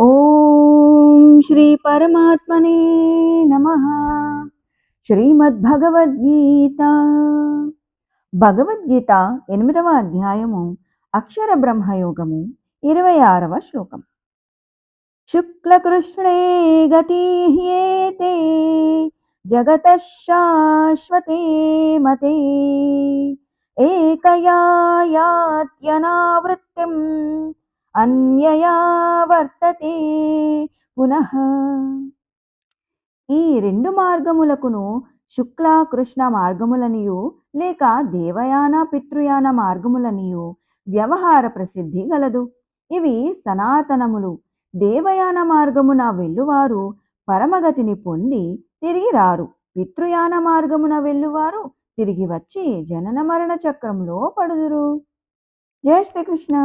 ఓం శ్రీ పరమాత్మనే నమః. శ్రీమద్భగవద్గీత భగవద్గీత 8వ అధ్యాయము అక్షర బ్రహ్మయోగము 26వ శ్లోకం. శుక్లకృష్ణే గతి హ్యేతే జగతః శాశ్వతే మతే ఏకయా యాత్యనావృత్తిం అన్యయా వర్తతే పునః. ఈ రెండు మార్గములకును శుక్ల కృష్ణ మార్గములనియు లేక దేవయాన పితృయాన మార్గములనియు వ్యవహార ప్రసిద్ధి గలదు. ఇవి సనాతనములు. దేవయాన మార్గమున వెళ్ళువారు పరమగతిని పొంది తిరిగి రారు. పితృయాన మార్గమున వెళ్ళువారు తిరిగి వచ్చి జనన మరణ చక్రంలో పడుదురు. జయ శ్రీకృష్ణ.